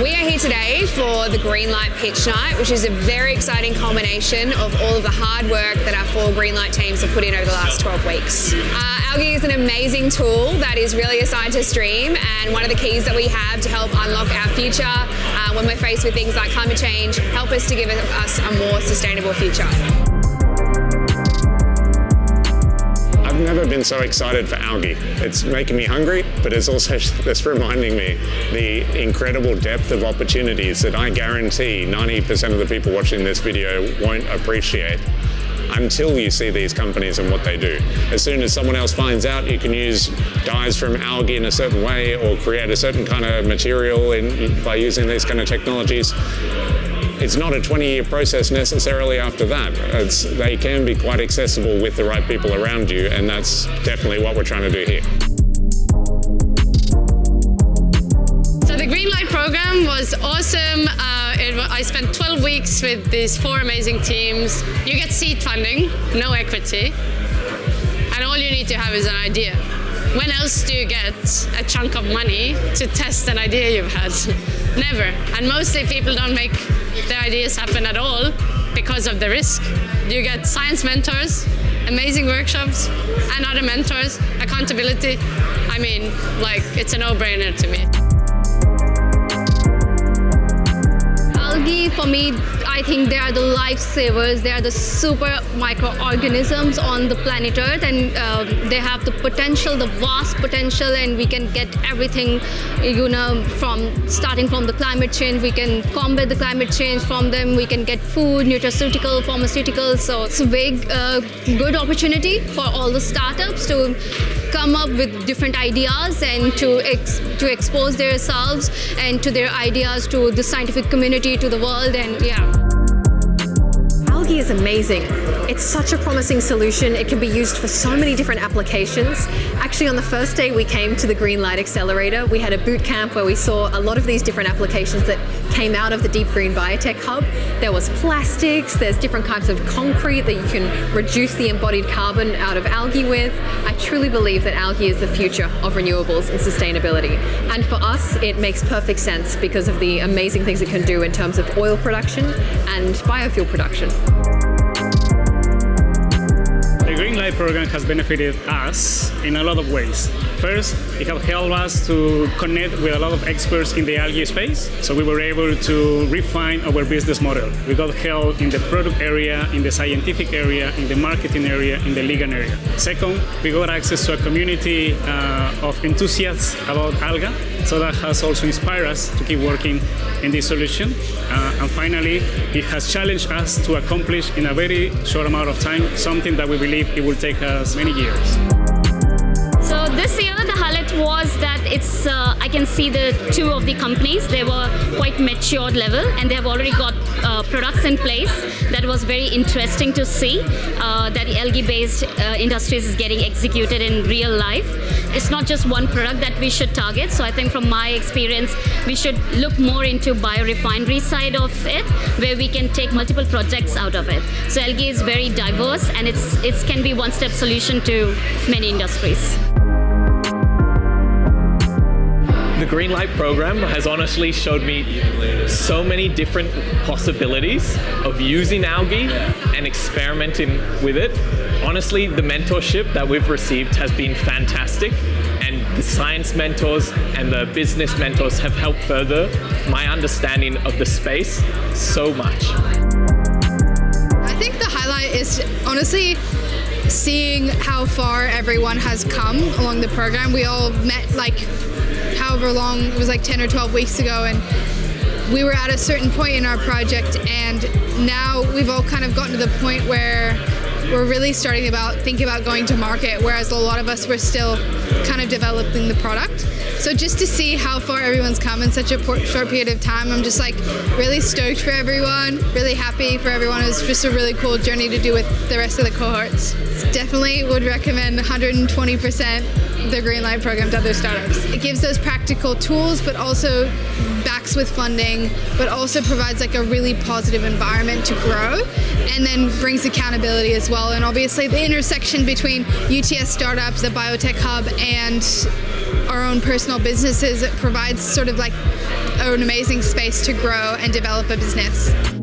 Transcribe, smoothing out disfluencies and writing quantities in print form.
We are here today for the Greenlight Pitch Night, which is a very exciting culmination of all of the hard work that our 4 Greenlight teams have put in over the last 12 weeks. Algae is an amazing tool that is really a scientist's dream, and one of the keys that we have to help unlock our future when we're faced with things like climate change, help us to give us a more sustainable future. I've never been so excited for algae. It's making me hungry, but it's also just reminding me the incredible depth of opportunities that I guarantee 90% of the people watching this video won't appreciate until you see these companies and what they do. As soon as someone else finds out you can use dyes from algae in a certain way or create a certain kind of material by using these kind of technologies, it's not a 20-year process necessarily after that. They can be quite accessible with the right people around you, and that's definitely what we're trying to do here. So the Greenlight program was awesome. I spent 12 weeks with these 4 amazing teams. You get seed funding, no equity, and all you need to have is an idea. When else do you get a chunk of money to test an idea you've had? Never. And mostly people don't make their ideas happen at all because of the risk. You get science mentors, amazing workshops, and other mentors, accountability. I mean, like, it's a no-brainer to me. Algae, for me, I think they are the lifesavers. They are the super microorganisms on the planet Earth, and they have the potential, the vast potential, and we can get everything, from starting from the climate change. We can combat the climate change from them. We can get food, nutraceutical, pharmaceuticals. So it's a big, good opportunity for all the startups to come up with different ideas and to expose themselves and to their ideas to the scientific community, to the world, and yeah. Algae is amazing. It's such a promising solution. It can be used for so many different applications. Actually, on the first day we came to the Greenlight Accelerator, we had a boot camp where we saw a lot of these different applications that came out of the Deep Green Biotech Hub. There was plastics, there's different kinds of concrete that you can reduce the embodied carbon out of algae with. I truly believe that algae is the future of renewables and sustainability. And for us, it makes perfect sense because of the amazing things it can do in terms of oil production and biofuel production. The Greenlight program has benefited us in a lot of ways. First, it has helped us to connect with a lot of experts in the algae space, so we were able to refine our business model. We got help in the product area, in the scientific area, in the marketing area, in the legal area. Second, we got access to a community of enthusiasts about algae, so that has also inspired us to keep working in this solution. And finally, it has challenged us to accomplish in a very short amount of time something that we believe it will take us many years. So this year the highlight was that I can see the 2 of the companies, they were quite matured level and they have already got products in place. That was very interesting to see that the algae-based industries is getting executed in real life. It's not just one product that we should target. So I think from my experience, we should look more into biorefinery side of it, where we can take multiple projects out of it. So algae is very diverse and it can be one-step solution to many industries. The Greenlight program has honestly showed me so many different possibilities of using algae and experimenting with it. Honestly, the mentorship that we've received has been fantastic, and the science mentors and the business mentors have helped further my understanding of the space so much. I think the highlight is honestly seeing how far everyone has come along the program. We all met however long, it was 10 or 12 weeks ago, and we were at a certain point in our project, and now we've all kind of gotten to the point where we're really starting to think about going to market, whereas a lot of us were still kind of developing the product. So just to see how far everyone's come in such a short period of time, I'm just really stoked for everyone, really happy for everyone. It was just a really cool journey to do with the rest of the cohorts. Definitely would recommend 120% the Greenlight program to other startups. It gives those practical tools, but also backs with funding, but also provides a really positive environment to grow, and then brings accountability as well. And obviously the intersection between UTS Startups, the Biotech Hub, and our own personal businesses, it provides sort of like an amazing space to grow and develop a business.